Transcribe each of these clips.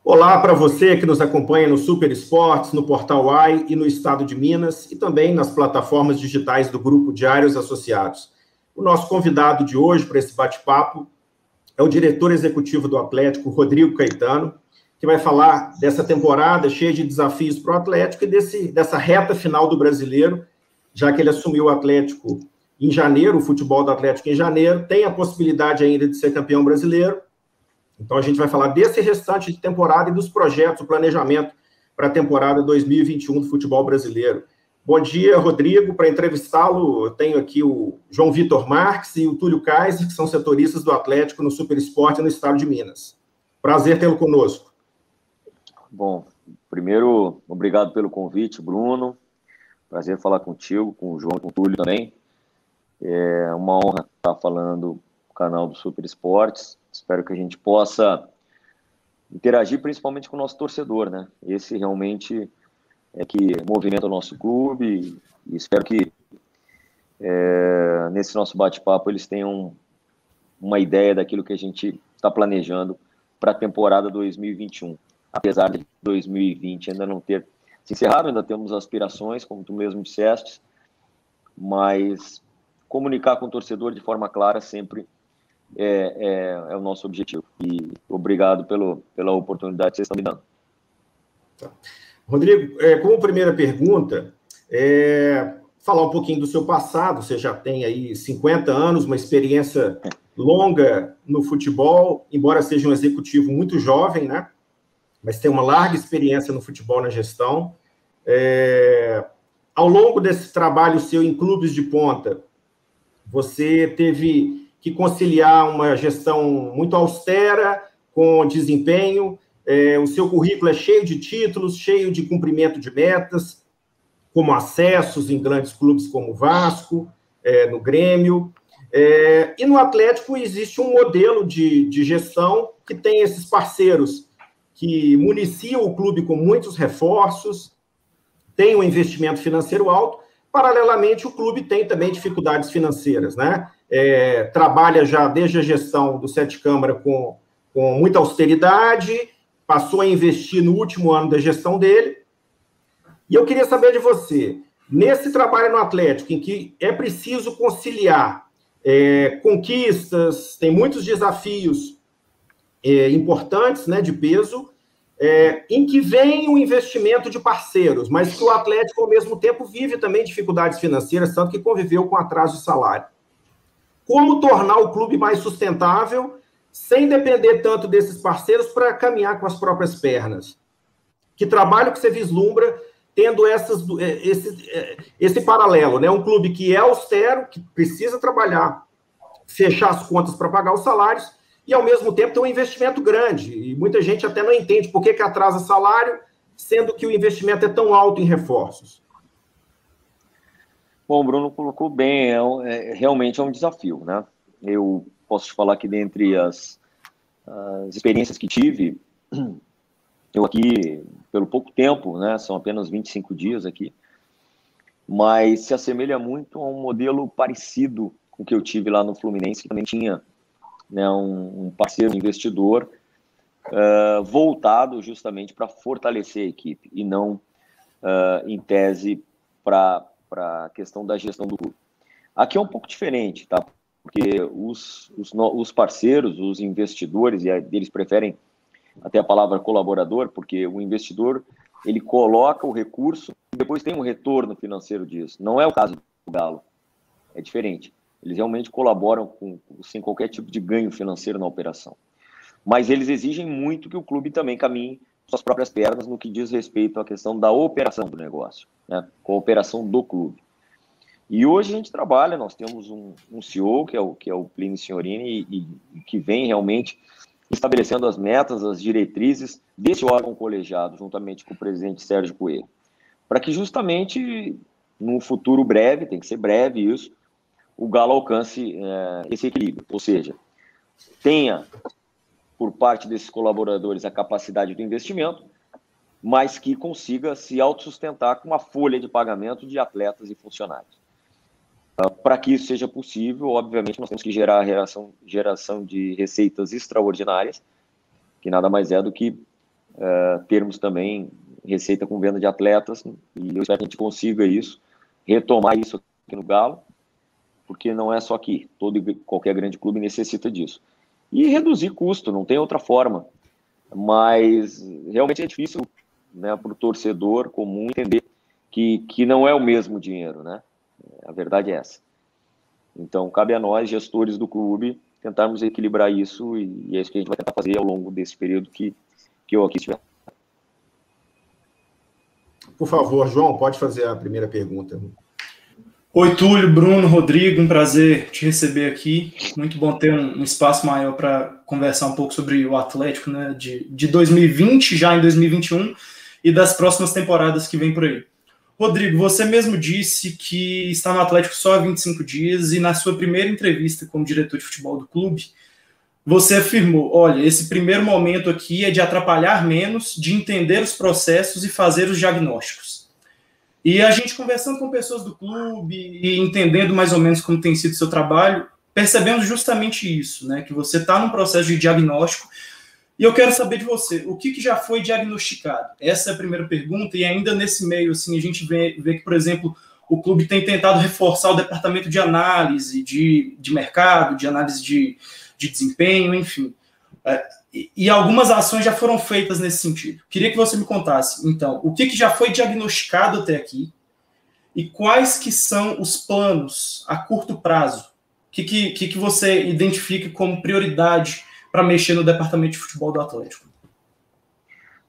Olá para você que nos acompanha no Super Esportes, no Portal AI e no Estado de Minas, e também nas plataformas digitais do Grupo Diários Associados. O nosso convidado de hoje para esse bate-papo é o diretor executivo do Atlético, Rodrigo Caetano, que vai falar dessa temporada cheia de desafios para o Atlético e dessa reta final do Brasileiro, já que ele assumiu o Atlético em janeiro, o futebol do Atlético em janeiro, tem a possibilidade ainda de ser campeão brasileiro. Então, a gente vai falar desse restante de temporada e dos projetos, o planejamento para a temporada 2021 do futebol brasileiro. Bom dia, Rodrigo. Para entrevistá-lo, eu tenho aqui o João Vitor Marques e o Túlio Kaiser, que são setoristas do Atlético no Super Esporte no estado de Minas. Prazer tê-lo conosco. Bom, primeiro, obrigado pelo convite, Bruno. Prazer falar contigo, com o João, com o Túlio também. É uma honra estar falando no canal do Super Esportes. Espero que a gente possa interagir principalmente com o nosso torcedor, né? Esse realmente é que movimenta o nosso clube e espero que nesse nosso bate-papo eles tenham uma ideia daquilo que a gente está planejando para a temporada 2021. Apesar de 2020 ainda não ter se encerrado, ainda temos aspirações, como tu mesmo disseste, mas comunicar com o torcedor de forma clara sempre é o nosso objetivo. E obrigado pela oportunidade que vocês estão me dando. Rodrigo, como primeira pergunta, falar um pouquinho do seu passado. Você já tem aí 50 anos, uma experiência longa no futebol, embora seja um executivo muito jovem, né? Mas tem uma larga experiência no futebol, na gestão. Ao longo desse trabalho seu em clubes de ponta, você teve que conciliar uma gestão muito austera com desempenho. O seu currículo é cheio de títulos, cheio de cumprimento de metas, como acessos em grandes clubes como o Vasco, no Grêmio. E no Atlético existe um modelo de gestão que tem esses parceiros que municiam o clube com muitos reforços, tem um investimento financeiro alto. Paralelamente, o clube tem também dificuldades financeiras, né? Trabalha já desde a gestão do Sete Câmara com muita austeridade, passou a investir no último ano da gestão dele. E eu queria saber de você, nesse trabalho no Atlético, em que é preciso conciliar conquistas, tem muitos desafios importantes, né, de peso, em que vem o investimento de parceiros, mas que o Atlético, ao mesmo tempo, vive também dificuldades financeiras, tanto que conviveu com atraso de salário. Como tornar o clube mais sustentável, sem depender tanto desses parceiros para caminhar com as próprias pernas? Que trabalho que você vislumbra tendo esse paralelo, né? Um clube que é austero, que precisa trabalhar, fechar as contas para pagar os salários, e, ao mesmo tempo, tem um investimento grande. E muita gente até não entende por que atrasa salário, sendo que o investimento é tão alto em reforços. Bom, o Bruno colocou bem, realmente é um desafio, né? Eu posso te falar que dentre as experiências que tive, eu aqui, pelo pouco tempo, né, são apenas 25 dias aqui, mas se assemelha muito a um modelo parecido com o que eu tive lá no Fluminense, que também tinha, né, um parceiro investidor voltado justamente para fortalecer a equipe e não, em tese, para a questão da gestão do clube. Aqui é um pouco diferente, tá? Porque os parceiros, os investidores, e eles preferem até a palavra colaborador, porque o investidor, ele coloca o recurso e depois tem um retorno financeiro disso. Não é o caso do Galo, é diferente. Eles realmente colaboram sem qualquer tipo de ganho financeiro na operação. Mas eles exigem muito que o clube também caminhe suas próprias pernas no que diz respeito à questão da operação do negócio, né? Com a operação do clube. E hoje a gente trabalha, nós temos um CEO, que é o Plínio Signorini, e que vem realmente estabelecendo as metas, as diretrizes desse órgão colegiado, juntamente com o presidente Sérgio Coelho, para que justamente no futuro breve, tem que ser breve isso, o Galo alcance esse equilíbrio, ou seja, tenha por parte desses colaboradores a capacidade do investimento, mas que consiga se autossustentar com uma folha de pagamento de atletas e funcionários. Para que isso seja possível, obviamente, nós temos que gerar geração de receitas extraordinárias, que nada mais é do que termos também receita com venda de atletas, e eu espero que a gente consiga isso, retomar isso aqui no Galo, porque não é só aqui, todo e qualquer grande clube necessita disso. E reduzir custo, não tem outra forma, mas realmente é difícil, né, para o torcedor comum entender que não é o mesmo dinheiro, né? A verdade é essa. Então, cabe a nós, gestores do clube, tentarmos equilibrar isso, e é isso que a gente vai tentar fazer ao longo desse período que eu aqui estiver. Por favor, João, pode fazer a primeira pergunta. Oi, Túlio, Bruno, Rodrigo, um prazer te receber aqui. Muito bom ter um espaço maior para conversar um pouco sobre o Atlético, né, de 2020, já em 2021, e das próximas temporadas que vem por aí. Rodrigo, você mesmo disse que está no Atlético só há 25 dias e na sua primeira entrevista como diretor de futebol do clube, você afirmou, olha, esse primeiro momento aqui é de atrapalhar menos, de entender os processos e fazer os diagnósticos. E a gente conversando com pessoas do clube e entendendo mais ou menos como tem sido o seu trabalho, percebemos justamente isso, né? Que você está num processo de diagnóstico. E eu quero saber de você, o que já foi diagnosticado? Essa é a primeira pergunta, e ainda nesse meio, assim, a gente vê que, por exemplo, o clube tem tentado reforçar o departamento de análise de mercado, de análise de desempenho, enfim. E algumas ações já foram feitas nesse sentido. Queria que você me contasse, então, o que já foi diagnosticado até aqui e quais que são os planos a curto prazo? O que você identifica como prioridade para mexer no departamento de futebol do Atlético?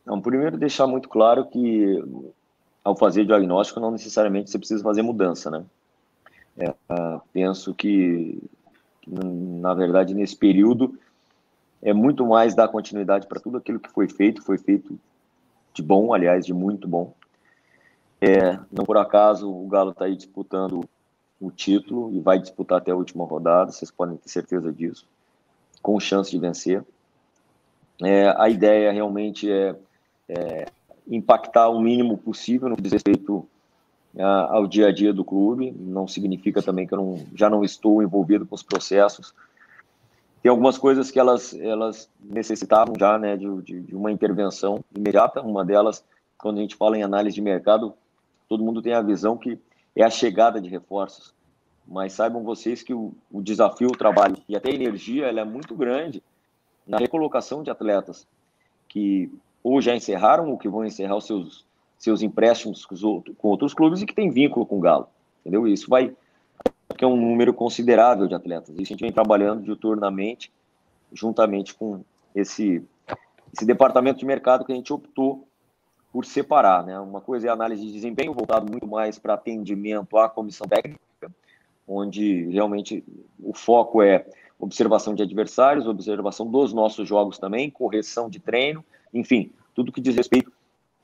Não, primeiro, deixar muito claro que, ao fazer diagnóstico, não necessariamente você precisa fazer mudança, né? Penso que, na verdade, nesse período, é muito mais dar continuidade para tudo aquilo que foi feito de bom, aliás, de muito bom. Não por acaso o Galo está aí disputando o título e vai disputar até a última rodada, vocês podem ter certeza disso, com chance de vencer. A ideia realmente é impactar o mínimo possível no que diz respeito ao dia a dia do clube. Não significa também que eu já não estou envolvido com os processos. Tem algumas coisas que elas necessitavam já, né, de uma intervenção imediata. Uma delas, quando a gente fala em análise de mercado, todo mundo tem a visão que é a chegada de reforços. Mas saibam vocês que o desafio, o trabalho e até a energia, ela é muito grande na recolocação de atletas que ou já encerraram ou que vão encerrar os seus empréstimos com outros clubes e que tem vínculo com o Galo. Entendeu? Isso vai... que é um número considerável de atletas. Isso a gente vem trabalhando diuturnamente, juntamente com esse departamento de mercado que a gente optou por separar, né? Uma coisa é a análise de desempenho, voltado muito mais para atendimento à comissão técnica, onde realmente o foco é observação de adversários, observação dos nossos jogos também, correção de treino, enfim, tudo que diz respeito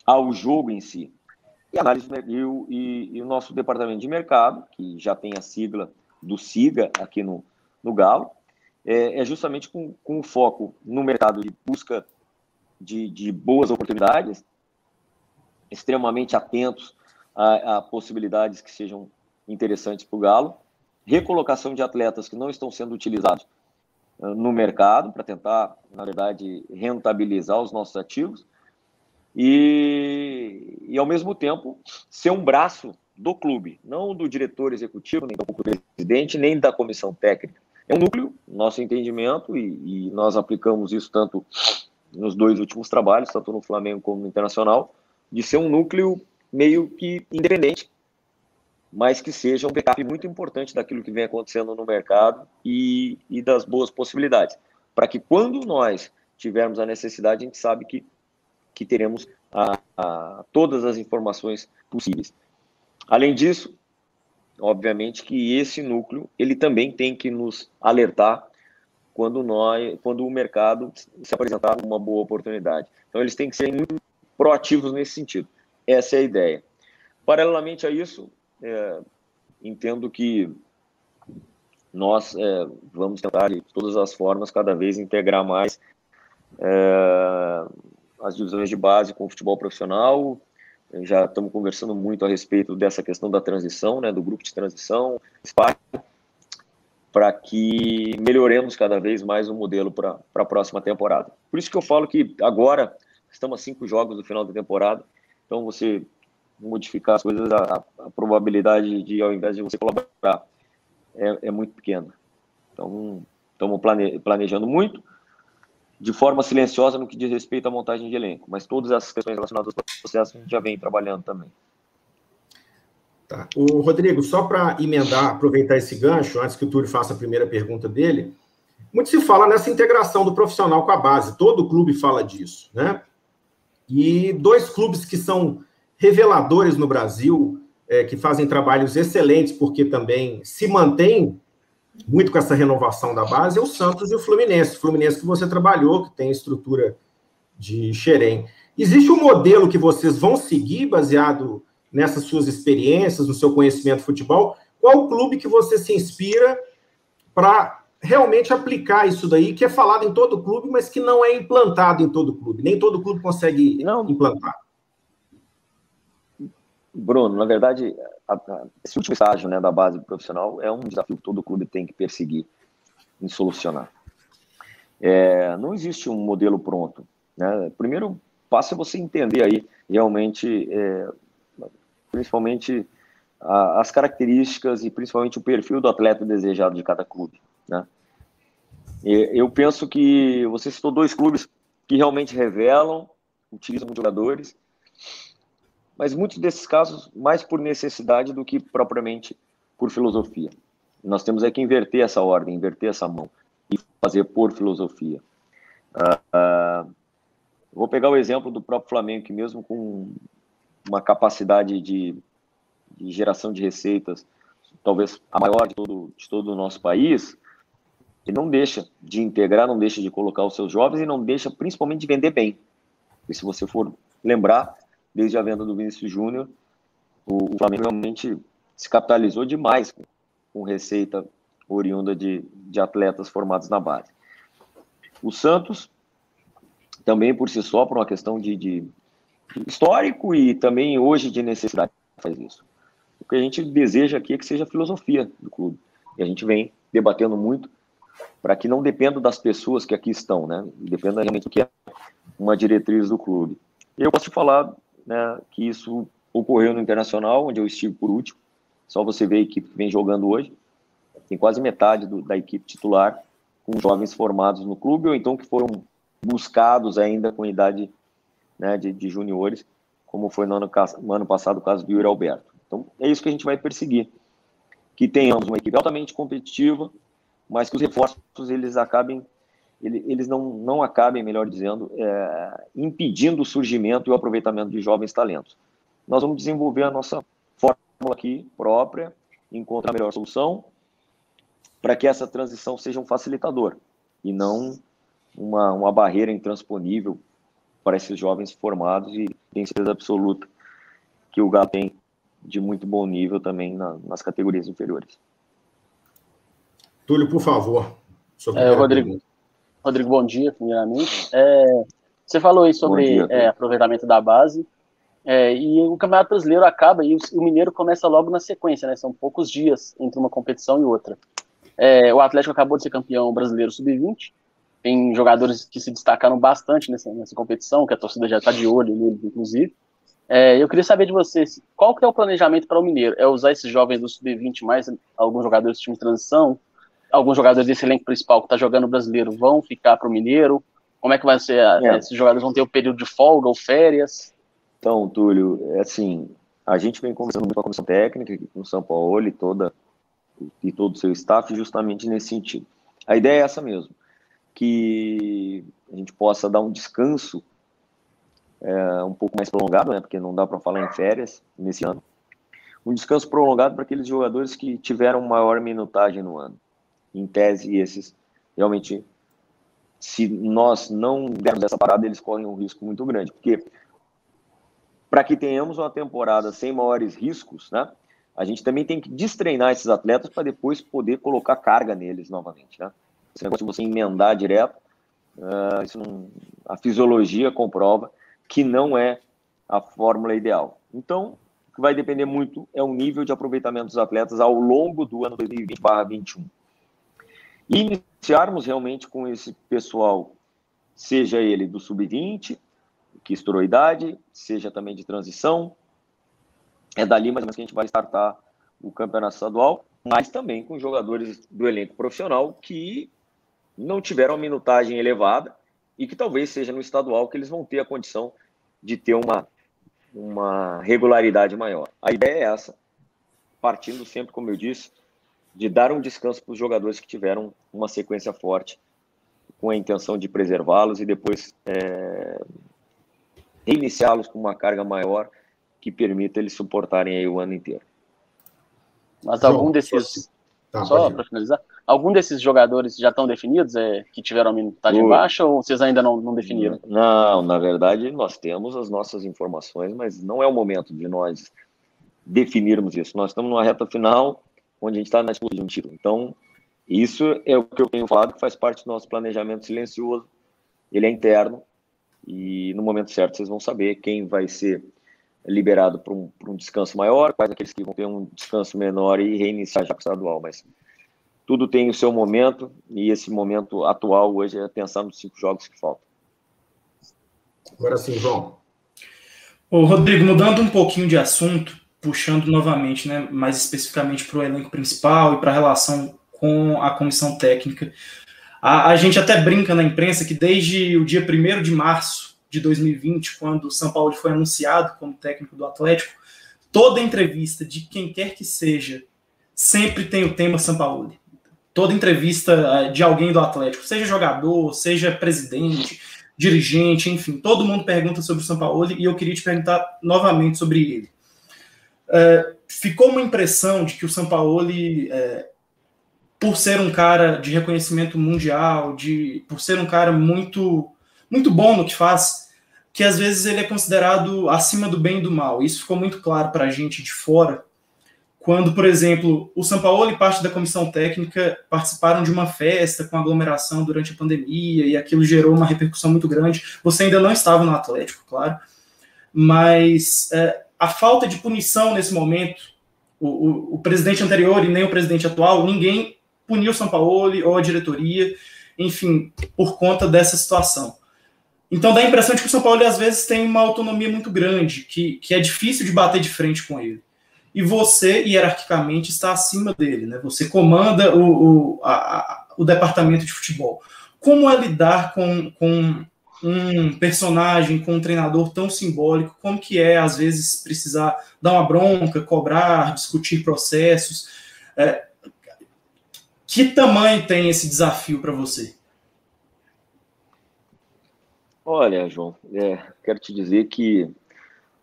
ao jogo em si. E análise e o nosso departamento de mercado, que já tem a sigla do SIGA aqui no Galo, é justamente com o foco no mercado de busca de boas oportunidades, extremamente atentos a possibilidades que sejam interessantes para o Galo, recolocação de atletas que não estão sendo utilizados no mercado para tentar, na verdade, rentabilizar os nossos ativos, e ao mesmo tempo, ser um braço do clube, não do diretor executivo, nem do presidente, nem da comissão técnica. É um núcleo, nosso entendimento, e nós aplicamos isso tanto nos dois últimos trabalhos, tanto no Flamengo como no Internacional, de ser um núcleo meio que independente, mas que seja um backup muito importante daquilo que vem acontecendo no mercado e das boas possibilidades, para que quando nós tivermos a necessidade, a gente sabe que teremos todas as informações possíveis. Além disso, obviamente que esse núcleo ele também tem que nos alertar quando o mercado se apresentar uma boa oportunidade. Então eles têm que ser muito proativos nesse sentido. Essa é a ideia. Paralelamente a isso, entendo que nós vamos tentar de todas as formas cada vez integrar mais as divisões de base com o futebol profissional. Já estamos conversando muito a respeito dessa questão da transição, né, do grupo de transição, para que melhoremos cada vez mais o modelo para a próxima temporada. Por isso que eu falo que agora, estamos a 5 jogos do final da temporada, então você modificar as coisas, a probabilidade de, ao invés de você colaborar, é muito pequena. Então, estamos planejando muito, de forma silenciosa no que diz respeito à montagem de elenco, mas todas as questões relacionadas ao processo a gente já vem trabalhando também. Tá. O Rodrigo, só para emendar, aproveitar esse gancho, antes que o Túlio faça a primeira pergunta dele, muito se fala nessa integração do profissional com a base, todo clube fala disso, né? E 2 clubes que são reveladores no Brasil, que fazem trabalhos excelentes, porque também se mantém muito com essa renovação da base, é o Santos e o Fluminense. O Fluminense que você trabalhou, que tem estrutura de Xerém. Existe um modelo que vocês vão seguir baseado nessas suas experiências, no seu conhecimento de futebol? Qual clube que você se inspira para realmente aplicar isso daí, que é falado em todo clube, mas que não é implantado em todo clube? Nem todo clube consegue implantar. Bruno, na verdade, esse último estágio, né, da base profissional é um desafio que todo clube tem que perseguir em solucionar. Não existe um modelo pronto, né? Primeiro passo é você entender aí realmente, principalmente as características e principalmente o perfil do atleta desejado de cada clube, né? Eu penso que você citou 2 clubes que realmente revelam, utilizam jogadores, mas muitos desses casos mais por necessidade do que propriamente por filosofia. Nós temos que inverter essa ordem, inverter essa mão e fazer por filosofia. Vou pegar o exemplo do próprio Flamengo, que mesmo com uma capacidade de geração de receitas, talvez a maior de todo o nosso país, ele não deixa de integrar, não deixa de colocar os seus jovens e não deixa principalmente de vender bem. E se você for lembrar, desde a venda do Vinícius Júnior, o Flamengo realmente se capitalizou demais com receita oriunda de atletas formados na base. O Santos, também por si só, por uma questão de histórico e também hoje de necessidade, faz isso. O que a gente deseja aqui é que seja a filosofia do clube. E a gente vem debatendo muito para que não dependa das pessoas que aqui estão, né? Dependa realmente do que é uma diretriz do clube. Eu posso te falar, né, que isso ocorreu no Internacional, onde eu estive por último. Só você ver a equipe que vem jogando hoje. Tem quase metade da equipe titular com jovens formados no clube, ou então que foram buscados ainda com idade, né, de juniores, como foi no ano passado o caso do Yuri Alberto. Então, é isso que a gente vai perseguir. Que tenhamos uma equipe altamente competitiva, mas que os reforços eles não acabem, melhor dizendo, impedindo o surgimento e o aproveitamento de jovens talentos. Nós vamos desenvolver a nossa fórmula aqui própria, encontrar a melhor solução para que essa transição seja um facilitador e não uma barreira intransponível para esses jovens formados, e tem certeza absoluta que o Galo tem de muito bom nível também nas categorias inferiores. Túlio, por favor. Rodrigo, bom dia, primeiramente. Você falou aí sobre aproveitamento da base, e o Campeonato Brasileiro acaba e o Mineiro começa logo na sequência, né? São poucos dias entre uma competição e outra. O Atlético acabou de ser campeão brasileiro sub-20, tem jogadores que se destacaram bastante nessa competição, que a torcida já está de olho neles, inclusive. Eu queria saber de vocês, qual que é o planejamento para o Mineiro? É usar esses jovens do sub-20 mais alguns jogadores do time de transição? Alguns jogadores desse elenco principal que está jogando o brasileiro vão ficar para o Mineiro? Como é que vai ser? Esses jogadores vão ter um período de folga ou férias? Então, Túlio, assim, a gente vem conversando muito com a comissão técnica, com o São Paulo e todo o seu staff, justamente nesse sentido. A ideia é essa mesmo, que a gente possa dar um descanso um pouco mais prolongado, né, porque não dá para falar em férias nesse ano. Um descanso prolongado para aqueles jogadores que tiveram maior minutagem no ano. Em tese, esses realmente, se nós não dermos essa parada, eles correm um risco muito grande, porque para que tenhamos uma temporada sem maiores riscos, né, a gente também tem que destreinar esses atletas para depois poder colocar carga neles novamente, né? Esse negócio de você emendar direto, a fisiologia comprova que não é a fórmula ideal. Então, o que vai depender muito é o nível de aproveitamento dos atletas ao longo do ano 2020/21. E iniciarmos realmente com esse pessoal, seja ele do sub-20, que estourou a idade, seja também de transição. É dali mais ou menos que a gente vai startar o campeonato estadual, mas também com jogadores do elenco profissional que não tiveram a minutagem elevada e que talvez seja no estadual que eles vão ter a condição de ter uma regularidade maior. A ideia é essa, partindo sempre, como eu disse, de dar um descanso para os jogadores que tiveram uma sequência forte, com a intenção de preservá-los e depois reiniciá-los com uma carga maior que permita eles suportarem aí o ano inteiro. Mas algum desses, só para finalizar, algum desses jogadores já estão definidos, que tiveram a minutagem baixa, ou vocês ainda não definiram? Não, na verdade nós temos as nossas informações, mas não é o momento de nós definirmos isso. Nós estamos numa reta final, onde a gente está na disputa de um título. Então, isso é o que eu tenho falado, que faz parte do nosso planejamento silencioso, ele é interno, e no momento certo vocês vão saber quem vai ser liberado para um descanso maior, quais aqueles que vão ter um descanso menor e reiniciar já para o estadual, mas tudo tem o seu momento, e esse momento atual hoje é pensar nos 5 jogos que faltam. Agora sim, João. Ô, Rodrigo, mudando um pouquinho de assunto, puxando novamente, né, mais especificamente para o elenco principal e para a relação com a comissão técnica, a gente até brinca na imprensa que desde o dia 1º de março de 2020, quando o São Paulo foi anunciado como técnico do Atlético, toda entrevista de quem quer que seja sempre tem o tema Sampaoli. Toda entrevista de alguém do Atlético, seja jogador, seja presidente, dirigente, enfim, todo mundo pergunta sobre o Sampaoli e eu queria te perguntar novamente sobre ele. Ficou uma impressão de que o Sampaoli, por ser um cara de reconhecimento mundial, por ser um cara muito, muito bom no que faz, que às vezes ele é considerado acima do bem e do mal. Isso ficou muito claro para a gente de fora, quando, por exemplo, o Sampaoli e parte da comissão técnica participaram de uma festa com aglomeração durante a pandemia, e aquilo gerou uma repercussão muito grande. Você ainda não estava no Atlético, claro, mas a falta de punição nesse momento, o presidente anterior e nem o presidente atual, ninguém puniu o Sampaoli ou a diretoria, enfim, por conta dessa situação. Então dá a impressão de que o São Paulo às vezes tem uma autonomia muito grande, que é difícil de bater de frente com ele. E você, hierarquicamente, está acima dele, né? Você comanda o departamento de futebol. Como é lidar com um personagem, com um treinador tão simbólico? Como que é, às vezes, precisar dar uma bronca, cobrar, discutir processos? Que tamanho tem esse desafio para você? Olha, João, quero te dizer que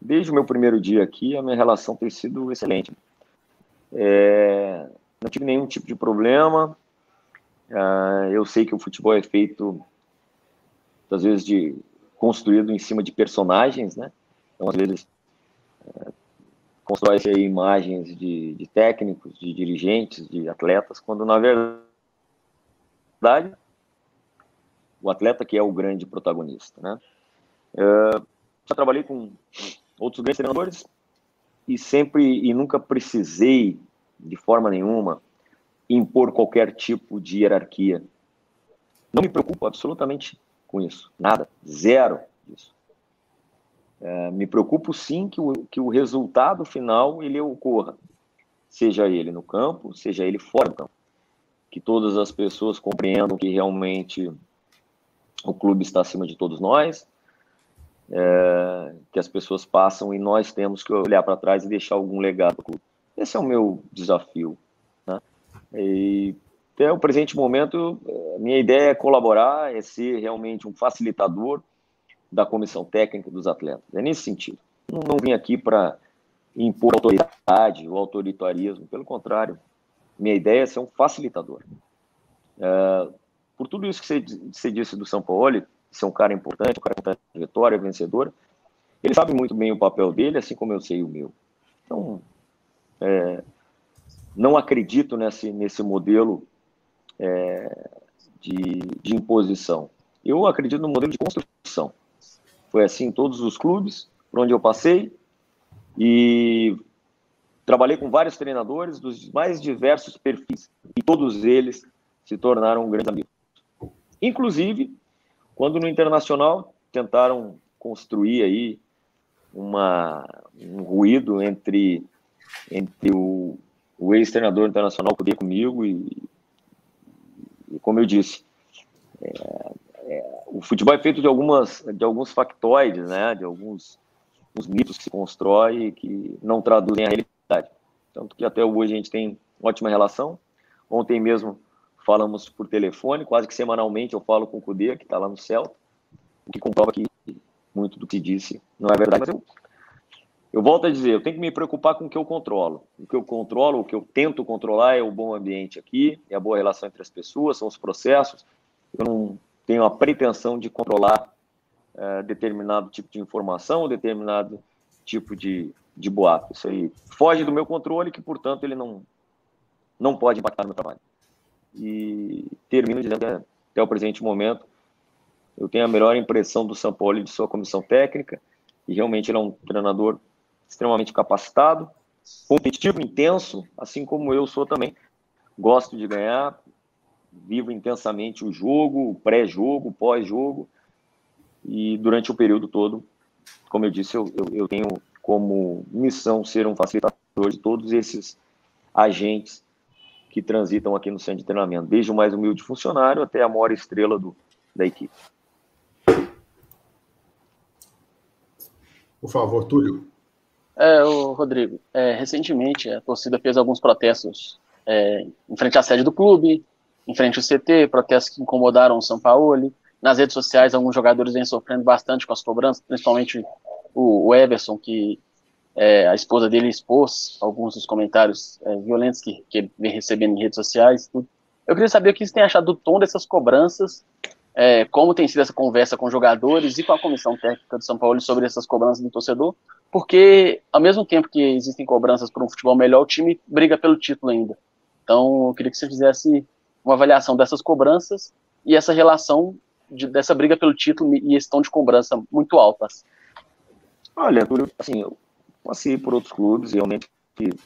desde o meu primeiro dia aqui, a minha relação tem sido excelente. Não tive nenhum tipo de problema. Eu sei que o futebol é feito, às vezes, construído em cima de personagens, né? Então, às vezes, constrói-se aí imagens de técnicos, de dirigentes, de atletas, quando, na verdade, o atleta que é o grande protagonista, né? Já trabalhei com outros grandes treinadores e nunca precisei, de forma nenhuma, impor qualquer tipo de hierarquia. Não me preocupo absolutamente com isso, nada, zero disso. Me preocupo sim que o resultado final ele ocorra, seja ele no campo, seja ele fora do campo, que todas as pessoas compreendam que realmente o clube está acima de todos nós, que as pessoas passam e nós temos que olhar para trás e deixar algum legado para o clube. Esse é o meu desafio, né? E até o presente momento, minha ideia é colaborar, é ser realmente um facilitador da comissão técnica dos atletas. É nesse sentido. Não vim aqui para impor autoridade ou autoritarismo, pelo contrário, minha ideia é ser um facilitador. Por tudo isso que você disse do Sampaoli, ser um cara importante, um cara com trajetória, vencedor, ele sabe muito bem o papel dele, assim como eu sei o meu. Então, não acredito nesse modelo de imposição. Eu acredito no modelo de construção. Foi assim em todos os clubes por onde eu passei e trabalhei com vários treinadores dos mais diversos perfis e todos eles se tornaram grandes amigos. Inclusive, quando no Internacional tentaram construir aí um ruído entre o ex-treinador internacional Kudê comigo e como eu disse, o futebol é feito de alguns factoides, né, de alguns mitos que se constrói e que não traduzem a realidade. Tanto que até hoje a gente tem ótima relação. Ontem mesmo falamos por telefone, quase que semanalmente eu falo com o Kudê, que está lá no Celta, o que comprova que muito do que disse não é verdade. Mas eu volto a dizer, eu tenho que me preocupar com o que eu controlo. O que eu controlo, o que eu tento controlar é o bom ambiente aqui, é a boa relação entre as pessoas, são os processos. Eu não tenho a pretensão de controlar determinado tipo de informação, determinado tipo de boato. Isso aí foge do meu controle, que, portanto, ele não pode impactar no meu trabalho. E termino dizendo que até o presente momento eu tenho a melhor impressão do Sampaoli e de sua comissão técnica, e realmente ele é um treinador extremamente capacitado, competitivo, intenso, assim como eu sou também. Gosto de ganhar, vivo intensamente o jogo, o pré-jogo, o pós-jogo, e durante o período todo, como eu disse, eu tenho como missão ser um facilitador de todos esses agentes que transitam aqui no centro de treinamento, desde o mais humilde funcionário até a maior estrela da equipe. Por favor, Túlio. Rodrigo, recentemente a torcida fez alguns protestos em frente à sede do clube, em frente ao CT, protestos que incomodaram o Sampaoli. Nas redes sociais, alguns jogadores vêm sofrendo bastante com as cobranças, principalmente o Everson, que a esposa dele expôs alguns dos comentários violentos que ele vem recebendo em redes sociais. Tudo. Eu queria saber o que você tem achado do tom dessas cobranças, como tem sido essa conversa com os jogadores e com a comissão técnica do Sampaoli sobre essas cobranças do torcedor, porque ao mesmo tempo que existem cobranças por um futebol melhor, o time briga pelo título ainda. Então, eu queria que você fizesse uma avaliação dessas cobranças e essa relação dessa briga pelo título e esse tom de cobrança muito altas. Olha, assim, eu passei por outros clubes, realmente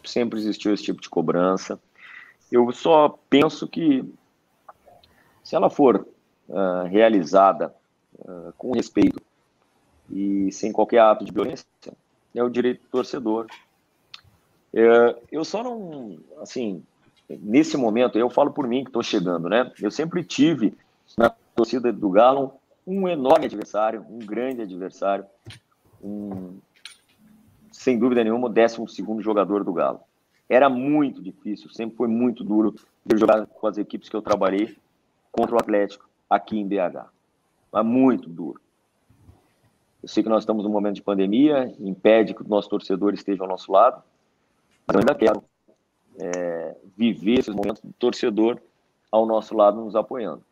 sempre existiu esse tipo de cobrança. Eu só penso que se ela for realizada com respeito e sem qualquer ato de violência, é o direito do torcedor. Eu só não, assim, nesse momento, eu falo por mim que estou chegando, né? Eu sempre tive na torcida do Galo um enorme adversário, um grande adversário, sem dúvida nenhuma, o 12º jogador do Galo. Era muito difícil, sempre foi muito duro de jogar com as equipes que eu trabalhei contra o Atlético aqui em BH. Mas muito duro. Eu sei que nós estamos num momento de pandemia, impede que o nosso torcedor esteja ao nosso lado, mas eu ainda quero viver esses momentos do torcedor ao nosso lado, nos apoiando.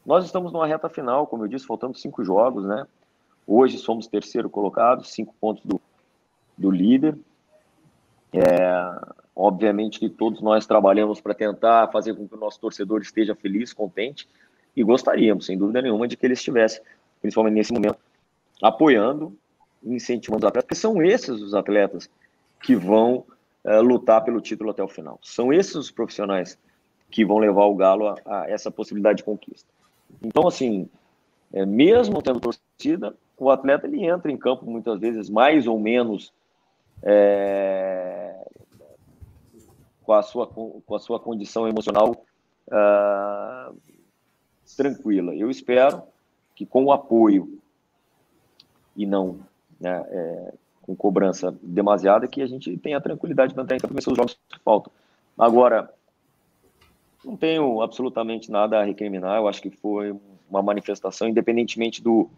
Nós estamos numa reta final, como eu disse, faltando 5 jogos, né? Hoje somos terceiro colocado, 5 pontos do líder. Obviamente que todos nós trabalhamos para tentar fazer com que o nosso torcedor esteja feliz, contente, e gostaríamos, sem dúvida nenhuma, de que ele estivesse, principalmente nesse momento, apoiando e incentivando os atletas, porque são esses os atletas que vão lutar pelo título até o final. São esses os profissionais que vão levar o Galo a essa possibilidade de conquista. Então, assim, mesmo tendo torcida, o atleta ele entra em campo muitas vezes mais ou menos com a sua condição emocional tranquila. Eu espero que com o apoio e não com cobrança demasiada, que a gente tenha a tranquilidade para entrar em campo e vencer os jogos que faltam. Agora, não tenho absolutamente nada a recriminar, eu acho que foi uma manifestação, independentemente do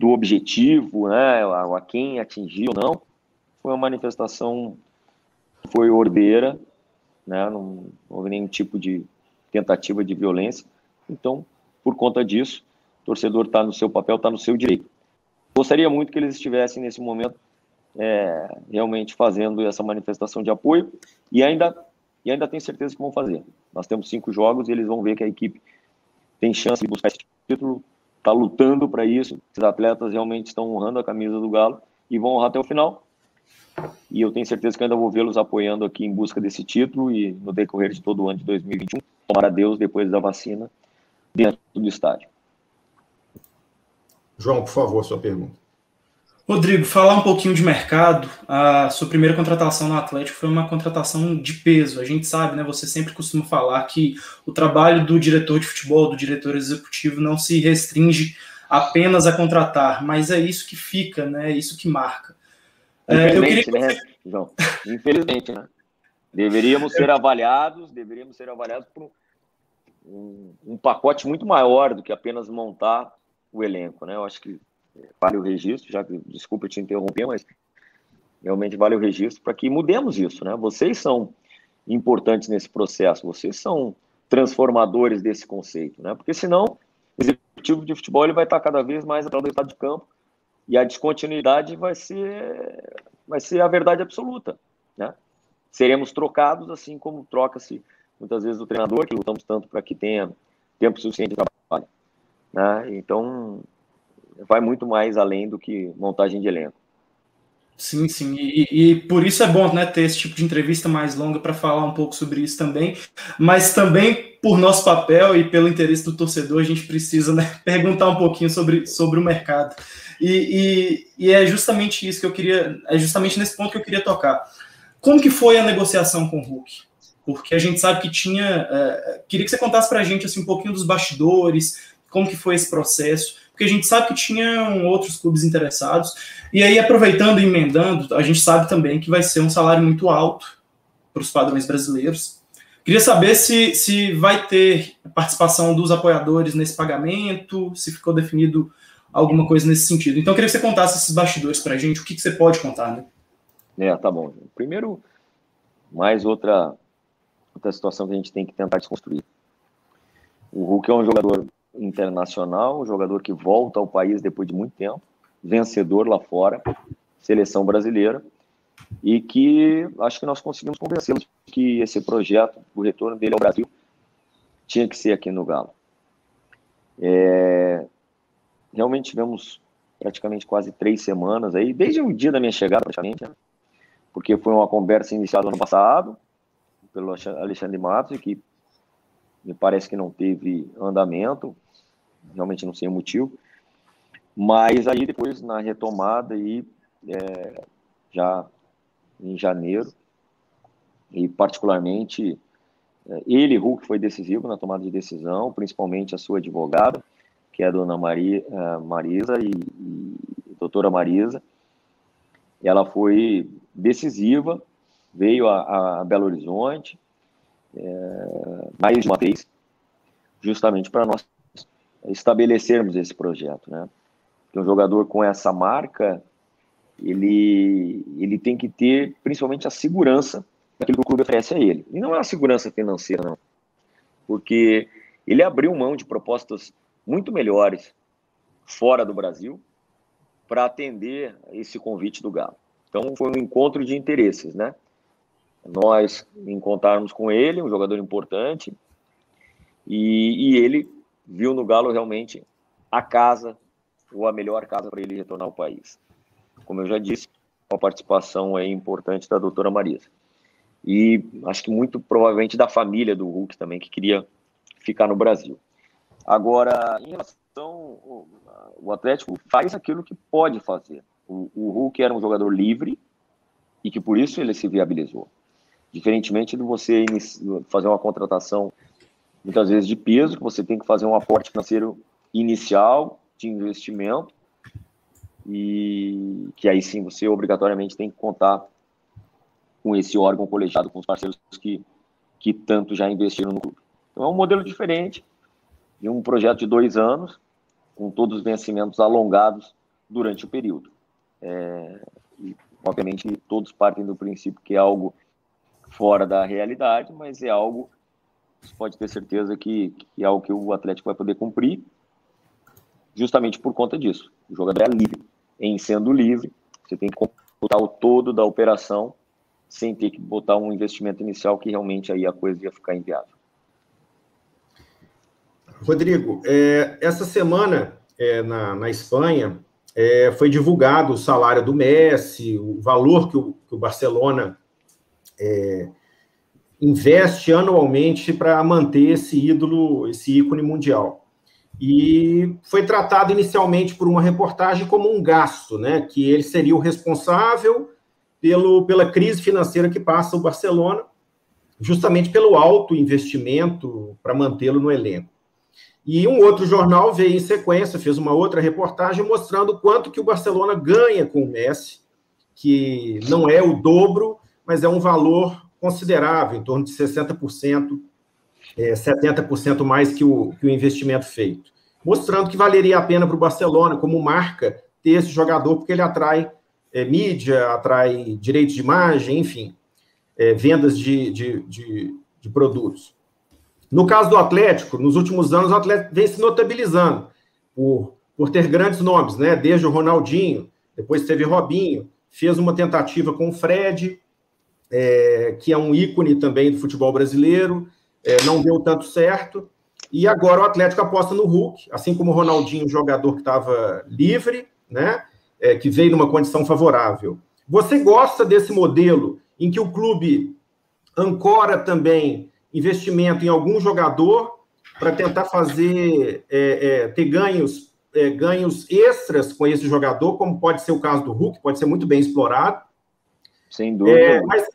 objetivo, né, a quem atingiu ou não, foi uma manifestação que foi ordeira, né, não houve nenhum tipo de tentativa de violência. Então, por conta disso, o torcedor está no seu papel, está no seu direito. Gostaria muito que eles estivessem nesse momento realmente fazendo essa manifestação de apoio e ainda tenho certeza que vão fazer. Nós temos 5 jogos e eles vão ver que a equipe tem chance de buscar esse título, está lutando para isso. Os atletas realmente estão honrando a camisa do Galo e vão honrar até o final. E eu tenho certeza que ainda vou vê-los apoiando aqui em busca desse título e no decorrer de todo o ano de 2021. Tomara a Deus, depois da vacina, dentro do estádio. João, por favor, sua pergunta. Rodrigo, falar um pouquinho de mercado. A sua primeira contratação no Atlético foi uma contratação de peso. A gente sabe, né? Você sempre costuma falar que o trabalho do diretor de futebol, do diretor executivo, não se restringe apenas a contratar, mas é isso que fica, né? É isso que marca. Infelizmente, né, João? Infelizmente, né? Deveríamos ser avaliados por um pacote muito maior do que apenas montar o elenco, né? Eu acho que vale o registro, desculpa te interromper, mas realmente vale o registro para que mudemos isso, né? Vocês são importantes nesse processo, vocês são transformadores desse conceito, né? Porque senão o executivo de futebol ele vai estar cada vez mais atrás do resultado de campo e a descontinuidade vai ser a verdade absoluta, né? Seremos trocados assim como troca-se muitas vezes o treinador, que lutamos tanto para que tenha tempo suficiente de trabalho, né? Então vai muito mais além do que montagem de elenco. Sim, sim, e por isso é bom, né, ter esse tipo de entrevista mais longa para falar um pouco sobre isso também, mas também por nosso papel e pelo interesse do torcedor, a gente precisa, né, perguntar um pouquinho sobre o mercado. E é justamente isso que eu queria, é justamente nesse ponto que eu queria tocar. Como que foi a negociação com o Hulk? Porque a gente sabe que queria que você contasse para a gente assim, um pouquinho dos bastidores, como que foi esse processo, porque a gente sabe que tinham outros clubes interessados, e aí aproveitando e emendando, a gente sabe também que vai ser um salário muito alto para os padrões brasileiros. Queria saber se vai ter participação dos apoiadores nesse pagamento, se ficou definido alguma coisa nesse sentido. Então eu queria que você contasse esses bastidores para a gente, o que você pode contar, né? Tá bom. Primeiro, mais outra situação que a gente tem que tentar desconstruir. O Hulk é um jogador internacional, um jogador que volta ao país depois de muito tempo, vencedor lá fora, seleção brasileira, e que acho que nós conseguimos convencê-los que esse projeto, o retorno dele ao Brasil, tinha que ser aqui no Galo. Realmente tivemos praticamente quase 3 semanas aí, desde o dia da minha chegada praticamente, né? Porque foi uma conversa iniciada ano passado pelo Alexandre Matos, e que me parece que não teve andamento, realmente não sei o motivo, mas aí depois na retomada aí, já em janeiro, e particularmente ele, Hulk, foi decisivo na tomada de decisão, principalmente a sua advogada, que é a dona Marisa e doutora Marisa. Ela foi decisiva, veio a Belo Horizonte mais de uma vez, justamente para nós estabelecermos esse projeto, né? Porque um jogador com essa marca, ele tem que ter principalmente a segurança daquilo que o clube oferece a ele. E não é a segurança financeira, não. Porque ele abriu mão de propostas muito melhores fora do Brasil para atender esse convite do Galo. Então foi um encontro de interesses, né? Nós encontrarmos com ele, um jogador importante, e ele viu no Galo realmente a casa, ou a melhor casa para ele retornar ao país. Como eu já disse, a participação importante da doutora Marisa. E acho que muito provavelmente da família do Hulk também, que queria ficar no Brasil. Agora, em relação o Atlético faz aquilo que pode fazer. O Hulk era um jogador livre e que por isso ele se viabilizou. Diferentemente de você fazer uma contratação muitas vezes de peso, que você tem que fazer um aporte financeiro inicial de investimento e que aí sim você obrigatoriamente tem que contar com esse órgão colegiado, com os parceiros que tanto já investiram no clube. Então é um modelo diferente de um projeto de 2 anos, com todos os vencimentos alongados durante o período. E, obviamente, todos partem do princípio que é algo fora da realidade, mas é algo, você pode ter certeza que é algo que o Atlético vai poder cumprir, justamente por conta disso. O jogador é livre. Em sendo livre, você tem que computar o todo da operação sem ter que botar um investimento inicial que realmente aí a coisa ia ficar inviável. Rodrigo, essa semana na Espanha foi divulgado o salário do Messi, o valor que o Barcelona investe anualmente para manter esse ícone mundial. e foi tratado inicialmente por uma reportagem como um gasto, né, que ele seria o responsável pela crise financeira que passa o Barcelona, justamente pelo alto investimento para mantê-lo no elenco. E um outro jornal veio em sequência, fez uma outra reportagem mostrando o quanto que o Barcelona ganha com o Messi, que não é o dobro, mas é um valor considerável, em torno de 60%, 70% mais que o investimento feito. Mostrando que valeria a pena para o Barcelona, como marca, ter esse jogador, porque ele atrai mídia, atrai direitos de imagem, enfim, vendas de produtos. No caso do Atlético, nos últimos anos, o Atlético vem se notabilizando por ter grandes nomes, né? Desde o Ronaldinho, depois teve Robinho, fez uma tentativa com o Fred, que é um ícone também do futebol brasileiro, não deu tanto certo, e agora o Atlético aposta no Hulk, assim como o Ronaldinho, jogador que estava livre, né? Que veio numa condição favorável. Você gosta desse modelo em que o clube ancora também investimento em algum jogador para tentar fazer ter ganhos extras com esse jogador, como pode ser o caso do Hulk, pode ser muito bem explorado. Sem dúvida. Mas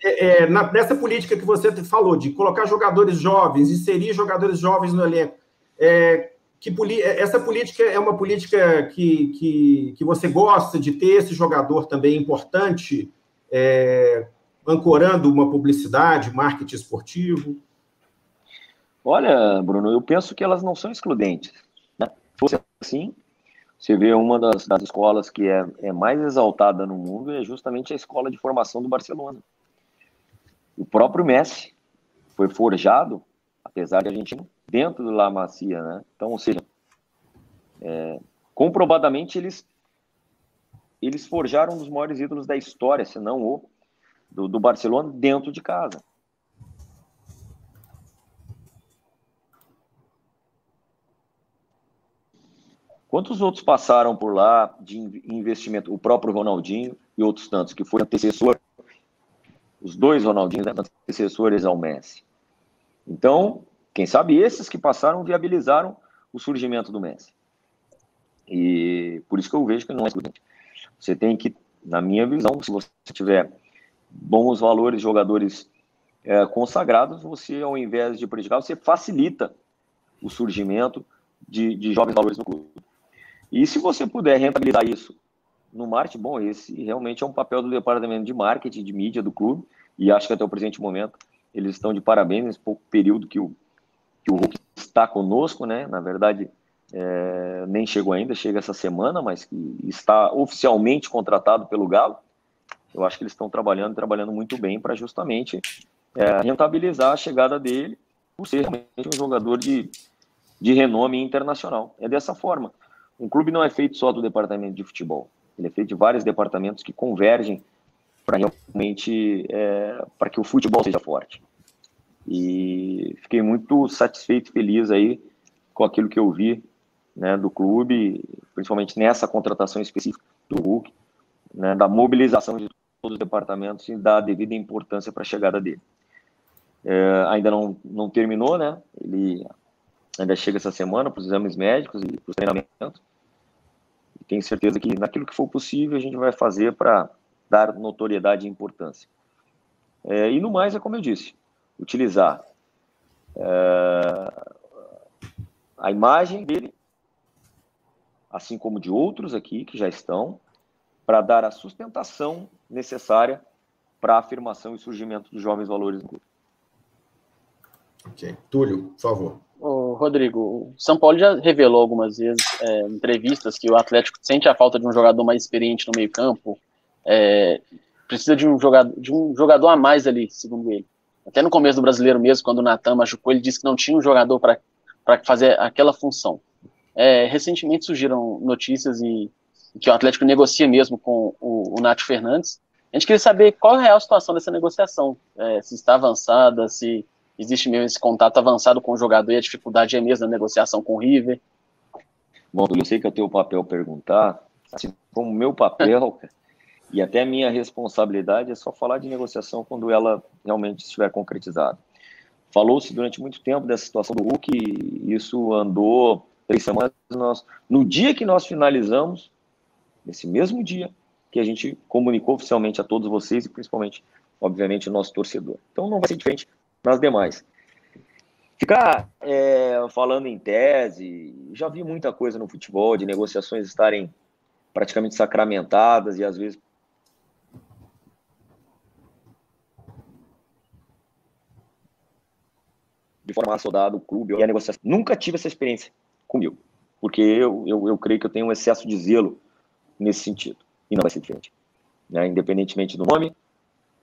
nessa política que você falou, de colocar jogadores jovens, inserir jogadores jovens no elenco, essa política é uma política que você gosta de ter esse jogador também importante, ancorando uma publicidade, marketing esportivo? Olha, Bruno, eu penso que elas não são excludentes, né? Se fosse assim, você vê uma das escolas que é mais exaltada no mundo é justamente a escola de formação do Barcelona. O próprio Messi foi forjado, apesar de argentino, dentro do La Masia, né? Então, ou seja, comprovadamente eles forjaram um dos maiores ídolos da história, se não do Barcelona, dentro de casa. Quantos outros passaram por lá de investimento? O próprio Ronaldinho e outros tantos, que foi antecessor, os dois Ronaldinhos, né, antecessores ao Messi. Então, quem sabe esses que passaram viabilizaram o surgimento do Messi. E por isso que eu vejo que não é excludente. Você tem que, na minha visão, se você tiver bons valores, jogadores consagrados, você, ao invés de prejudicar, você facilita o surgimento de jovens valores no clube. E se você puder rentabilizar isso no marketing, bom, esse realmente é um papel do departamento de marketing, de mídia do clube, e acho que até o presente momento eles estão de parabéns nesse pouco período que o Hulk está conosco, né? Na verdade, nem chegou ainda, chega essa semana, mas que está oficialmente contratado pelo Galo. Eu acho que eles estão trabalhando muito bem para justamente rentabilizar a chegada dele, por ser realmente um jogador de renome internacional. É dessa forma. Um clube não é feito só do departamento de futebol, ele é feito de vários departamentos que convergem para realmente para que o futebol seja forte. E fiquei muito satisfeito e feliz aí com aquilo que eu vi, né, do clube, principalmente nessa contratação específica do Hulk, né, da mobilização de todos os departamentos e da devida importância para a chegada dele. Ainda não terminou, né? Ele ainda chega essa semana para os exames médicos e para os treinamentos. E tenho certeza que naquilo que for possível a gente vai fazer para dar notoriedade e importância. E no mais, é como eu disse, utilizar a imagem dele, assim como de outros aqui que já estão, para dar a sustentação necessária para a afirmação e surgimento dos jovens valores no clube. Ok. Túlio, por favor. Ô, Rodrigo, o São Paulo já revelou algumas vezes em entrevistas que o Atlético sente a falta de um jogador mais experiente no meio-campo, precisa de um jogador a mais ali, segundo ele. Até no começo do Brasileiro mesmo, quando o Natan machucou, ele disse que não tinha um jogador para fazer aquela função. Recentemente surgiram notícias e que o Atlético negocia mesmo com o Nacho Fernandes. A gente queria saber qual é a real situação dessa negociação, se está avançada, se existe mesmo esse contato avançado com o jogador e a dificuldade é mesmo na negociação com o River. Bom, eu sei que é o teu papel perguntar, assim como o meu papel, e até a minha responsabilidade é só falar de negociação quando ela realmente estiver concretizada. Falou-se durante muito tempo dessa situação do Hulk, e isso andou 3 semanas, no dia que nós finalizamos, nesse mesmo dia, que a gente comunicou oficialmente a todos vocês e principalmente, obviamente, o nosso torcedor. Então não vai ser diferente nas demais. Ficar falando em tese, já vi muita coisa no futebol, de negociações estarem praticamente sacramentadas e às vezes de forma assodada o clube e a negociação. Nunca tive essa experiência comigo, porque eu creio que eu tenho um excesso de zelo nesse sentido, e não vai ser diferente. Né? Independentemente do nome,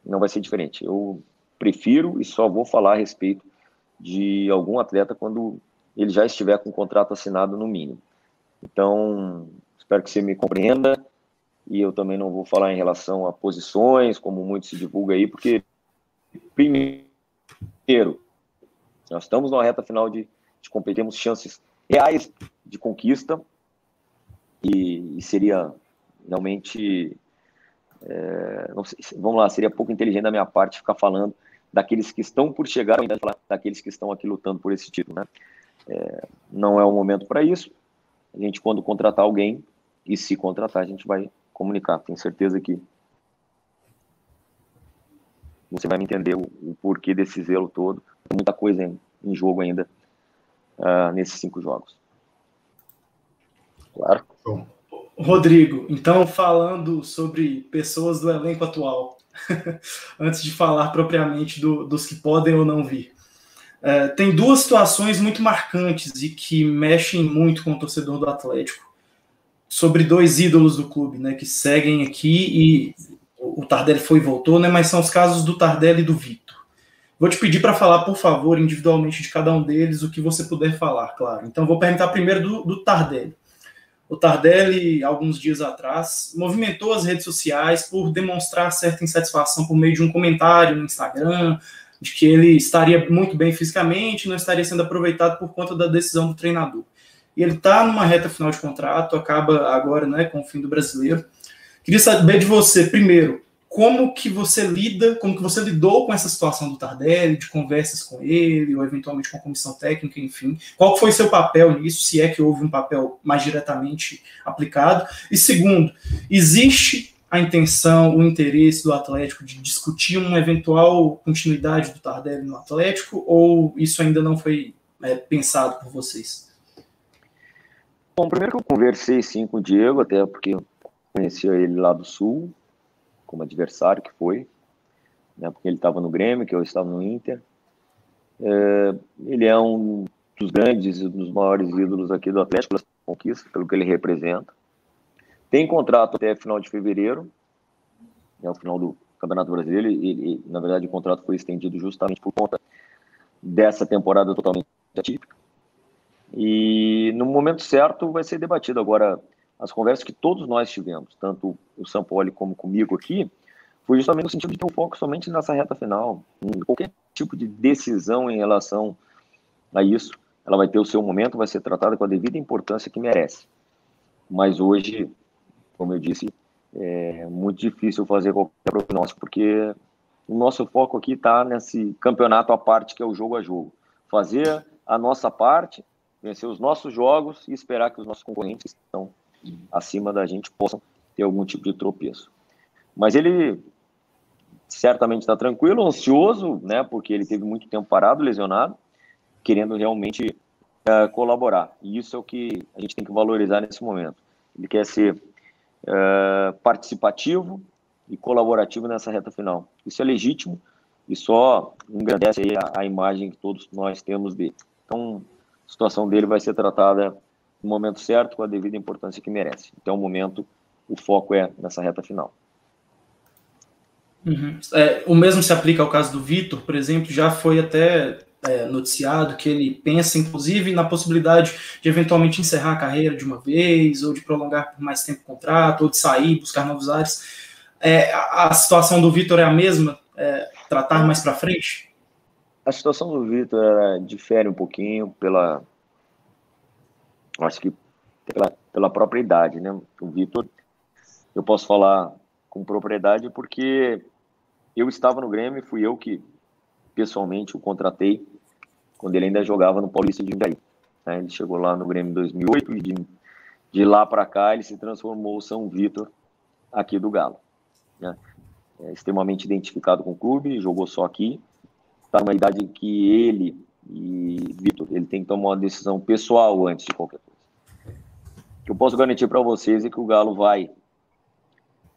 não vai ser diferente. Eu prefiro e só vou falar a respeito de algum atleta quando ele já estiver com o contrato assinado no mínimo. Então, espero que você me compreenda, e eu também não vou falar em relação a posições, como muito se divulga aí, porque, primeiro, nós estamos numa reta final de competir, temos chances reais de conquista, e seria realmente, não sei, vamos lá, seria pouco inteligente da minha parte ficar falando daqueles que estão por chegar, ao invés de falar daqueles que estão aqui lutando por esse título, né? Não é o momento para isso. A gente, quando contratar alguém, e se contratar, a gente vai comunicar. Tenho certeza que você vai me entender o porquê desse zelo todo. Tem muita coisa em jogo ainda nesses 5 jogos. Claro. Rodrigo, então falando sobre pessoas do elenco atual, antes de falar propriamente dos que podem ou não vir. Tem 2 situações muito marcantes e que mexem muito com o torcedor do Atlético, sobre 2 ídolos do clube, né, que seguem aqui, e o Tardelli foi e voltou, né, mas são os casos do Tardelli e do Vitor. Vou te pedir para falar, por favor, individualmente de cada um deles, o que você puder falar, claro. Então vou perguntar primeiro do Tardelli. O Tardelli, alguns dias atrás, movimentou as redes sociais por demonstrar certa insatisfação por meio de um comentário no Instagram, de que ele estaria muito bem fisicamente, não estaria sendo aproveitado por conta da decisão do treinador. E ele está numa reta final de contrato, acaba agora, né, com o fim do Brasileiro. Queria saber de você, primeiro, como que você lidou com essa situação do Tardelli, de conversas com ele, ou eventualmente com a comissão técnica, enfim. Qual foi seu papel nisso, se é que houve um papel mais diretamente aplicado? E segundo, existe a intenção, o interesse do Atlético de discutir uma eventual continuidade do Tardelli no Atlético, ou isso ainda não foi pensado por vocês? Bom, primeiro que eu conversei sim com o Diego, até porque eu conhecia ele lá do Sul, como adversário que foi, né, porque ele estava no Grêmio, que eu estava no Inter. Ele é um dos grandes e dos maiores ídolos aqui do Atlético, pela conquista, pelo que ele representa. Tem contrato até final de fevereiro, é o final do Campeonato Brasileiro, e na verdade o contrato foi estendido justamente por conta dessa temporada totalmente atípica. E no momento certo vai ser debatido. Agora, as conversas que todos nós tivemos, tanto o Sampaoli como comigo aqui, foi justamente no sentido de ter um foco somente nessa reta final. Qualquer tipo de decisão em relação a isso, ela vai ter o seu momento, vai ser tratada com a devida importância que merece. Mas hoje, como eu disse, é muito difícil fazer qualquer prognóstico, porque o nosso foco aqui está nesse campeonato à parte, que é o jogo a jogo. Fazer a nossa parte, vencer os nossos jogos e esperar que os nossos concorrentes que estão acima da gente possam ter algum tipo de tropeço. Mas ele certamente está tranquilo, ansioso, né, porque ele teve muito tempo parado, lesionado, querendo realmente colaborar. E isso é o que a gente tem que valorizar nesse momento. Ele quer ser participativo e colaborativo nessa reta final. Isso é legítimo e só engrandece aí a imagem que todos nós temos dele. Então, a situação dele vai ser tratada no momento certo, com a devida importância que merece. Até o momento, o foco é nessa reta final. Uhum. O mesmo se aplica ao caso do Vitor, por exemplo, já foi até noticiado que ele pensa, inclusive, na possibilidade de eventualmente encerrar a carreira de uma vez, ou de prolongar por mais tempo o contrato, ou de sair, buscar novos ares. A situação do Vitor é a mesma? Tratar mais para frente? A situação do Vitor difere um pouquinho acho que pela própria idade, né? O Vitor, eu posso falar com propriedade porque eu estava no Grêmio e fui eu que pessoalmente o contratei quando ele ainda jogava no Paulista de Jundiaí. né? Ele chegou lá no Grêmio em 2008 e de lá para cá ele se transformou o São Vitor aqui do Galo, né? É extremamente identificado com o clube, jogou só aqui, está numa idade que ele e Vitor, ele tem que tomar uma decisão pessoal antes de qualquer coisa. O que eu posso garantir para vocês é que o Galo vai,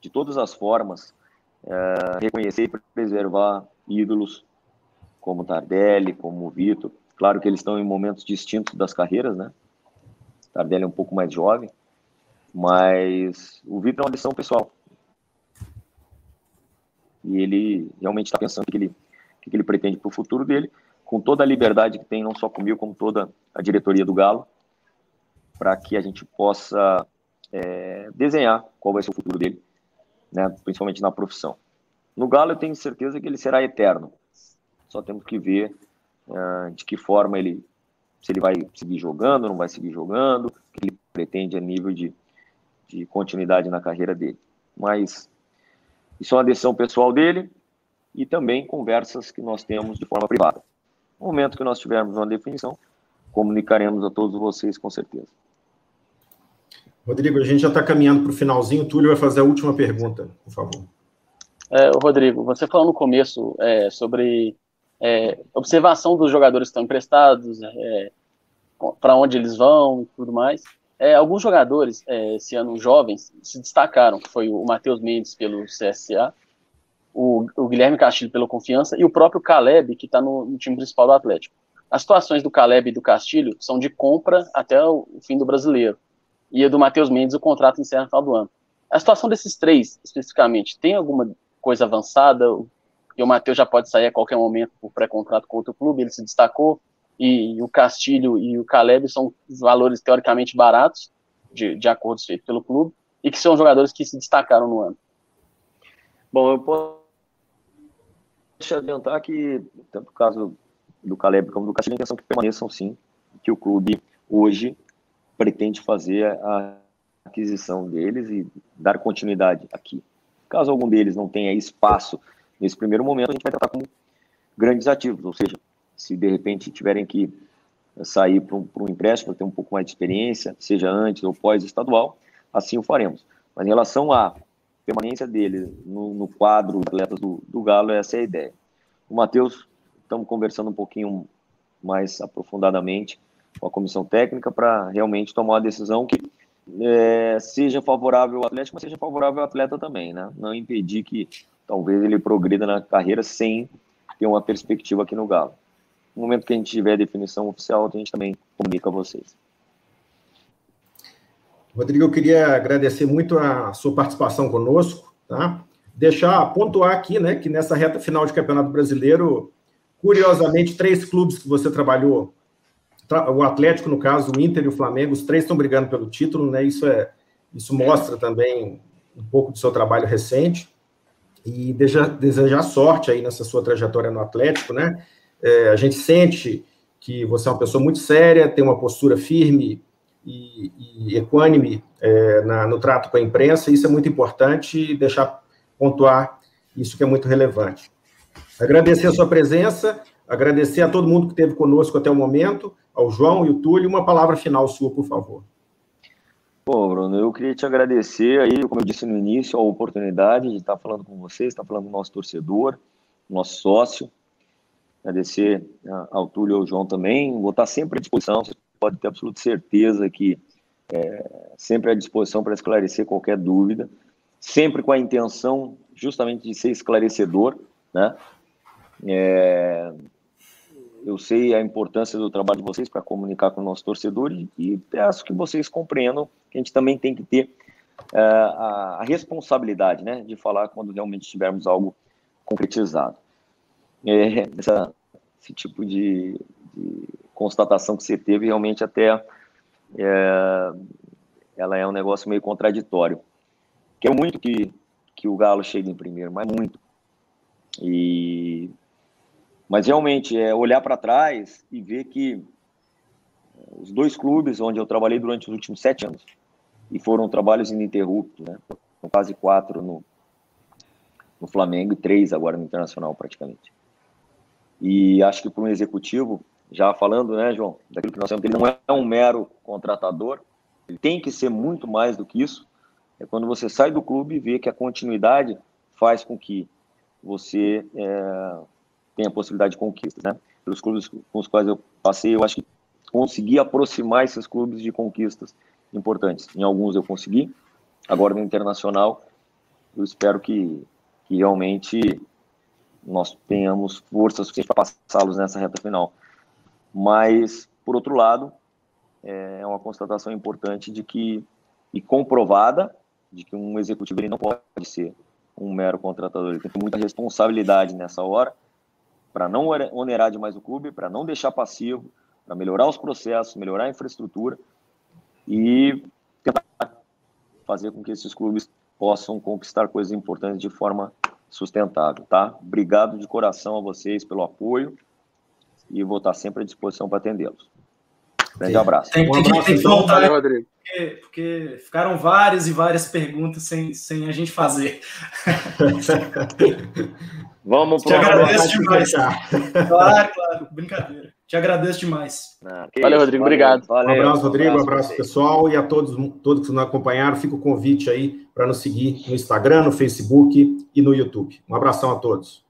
de todas as formas, reconhecer e preservar ídolos como Tardelli, como o Vitor. Claro que eles estão em momentos distintos das carreiras, né? Tardelli é um pouco mais jovem, mas o Vitor é uma decisão pessoal. E ele realmente está pensando o que ele pretende para o futuro dele, com toda a liberdade que tem, não só comigo, como toda a diretoria do Galo, para que a gente possa desenhar qual vai ser o futuro dele, né, principalmente na profissão. No Galo eu tenho certeza que ele será eterno. Só temos que ver de que forma se ele vai seguir jogando, não vai seguir jogando, o que ele pretende a nível de continuidade na carreira dele. Mas isso é uma decisão pessoal dele e também conversas que nós temos de forma privada. No momento que nós tivermos uma definição, comunicaremos a todos vocês com certeza. Rodrigo, a gente já está caminhando para o finalzinho. O Túlio vai fazer a última pergunta, por favor. Rodrigo, você falou no começo sobre observação dos jogadores que estão emprestados, para onde eles vão e tudo mais. Alguns jogadores, esse ano jovens, se destacaram, que foi o Matheus Mendes pelo CSA, o Guilherme Castilho pelo Confiança e o próprio Caleb, que está no time principal do Atlético. As situações do Caleb e do Castilho são de compra até o fim do Brasileiro. E a do Matheus Mendes, o contrato encerra no final do ano. A situação desses três, especificamente, tem alguma coisa avançada? E o Matheus já pode sair a qualquer momento por pré-contrato com outro clube, ele se destacou, e o Castilho e o Caleb são valores teoricamente baratos, de acordos feitos pelo clube, e que são jogadores que se destacaram no ano. Bom, eu posso adiantar que, tanto no caso do Caleb como do Castilho, a intenção é que permaneçam sim, que o clube hoje pretende fazer a aquisição deles e dar continuidade aqui. Caso algum deles não tenha espaço nesse primeiro momento, a gente vai tratar como grandes ativos, ou seja, se de repente tiverem que sair para um empréstimo, ter um pouco mais de experiência, seja antes ou pós-estadual, assim o faremos. Mas em relação à permanência dele no quadro de atletas do Galo, essa é a ideia. O Matheus, estamos conversando um pouquinho mais aprofundadamente com a comissão técnica para realmente tomar uma decisão que seja favorável ao Atlético, mas seja favorável ao atleta também, né? Não impedir que talvez ele progrida na carreira sem ter uma perspectiva aqui no Galo. No momento que a gente tiver a definição oficial, a gente também comunica a vocês. Rodrigo, eu queria agradecer muito a sua participação conosco, tá? Pontuar aqui, né, que nessa reta final de Campeonato Brasileiro, curiosamente, 3 clubes que você trabalhou, o Atlético, no caso, o Inter e o Flamengo, os 3 estão brigando pelo título, né? Isso mostra também um pouco do seu trabalho recente. E desejar sorte aí nessa sua trajetória no Atlético, né? A gente sente que você é uma pessoa muito séria, tem uma postura firme e equânime no trato com a imprensa, e isso é muito importante, deixar pontuar isso que é muito relevante. Agradecer a sua presença, agradecer a todo mundo que esteve conosco até o momento, ao João e o Túlio. Uma palavra final sua, por favor. Bom, Bruno, eu queria te agradecer aí, como eu disse no início, a oportunidade de estar falando com vocês, estar falando com o nosso torcedor, nosso sócio. Agradecer ao Túlio e ao João também. Vou estar sempre à disposição, vocês podem ter absoluta certeza que sempre à disposição para esclarecer qualquer dúvida, sempre com a intenção justamente de ser esclarecedor, né? Eu sei a importância do trabalho de vocês para comunicar com o nosso torcedor e peço que vocês compreendam que a gente também tem que ter a responsabilidade, né, de falar quando realmente tivermos algo concretizado. Esse tipo de constatação que você teve, realmente até ela é um negócio meio contraditório. Quero muito que o Galo chegue em primeiro, mas muito. Mas realmente olhar para trás e ver que os 2 clubes onde eu trabalhei durante os últimos 7 anos, e foram trabalhos ininterruptos, né? São quase 4 no Flamengo e 3 agora no Internacional praticamente. E acho que para um executivo já falando, né, João, daquilo que nós temos, ele não é um mero contratador, ele tem que ser muito mais do que isso. É quando você sai do clube e vê que a continuidade faz com que você tenha a possibilidade de conquistas, né? Pelos clubes com os quais eu passei, eu acho que consegui aproximar esses clubes de conquistas importantes. Em alguns eu consegui, agora no Internacional, eu espero que realmente nós tenhamos força suficiente para passá-los nessa reta final. Mas, por outro lado, é uma constatação importante de que, e comprovada, de que um executivo ele não pode ser um mero contratador. Ele tem muita responsabilidade nessa hora para não onerar demais o clube, para não deixar passivo, para melhorar os processos, melhorar a infraestrutura e tentar fazer com que esses clubes possam conquistar coisas importantes de forma sustentável, tá? Obrigado de coração a vocês pelo apoio e vou estar sempre à disposição para atendê-los. Grande abraço. Tem que voltar, Rodrigo. Porque ficaram várias e várias perguntas sem a gente fazer. Vamos para o agradeço demais. Claro, brincadeira. Te agradeço demais. Valeu, Rodrigo, obrigado. Um abraço, Rodrigo, um abraço, pessoal, e a todos que nos acompanharam, fica o convite aí para nos seguir no Instagram, no Facebook e no YouTube. Um abração a todos.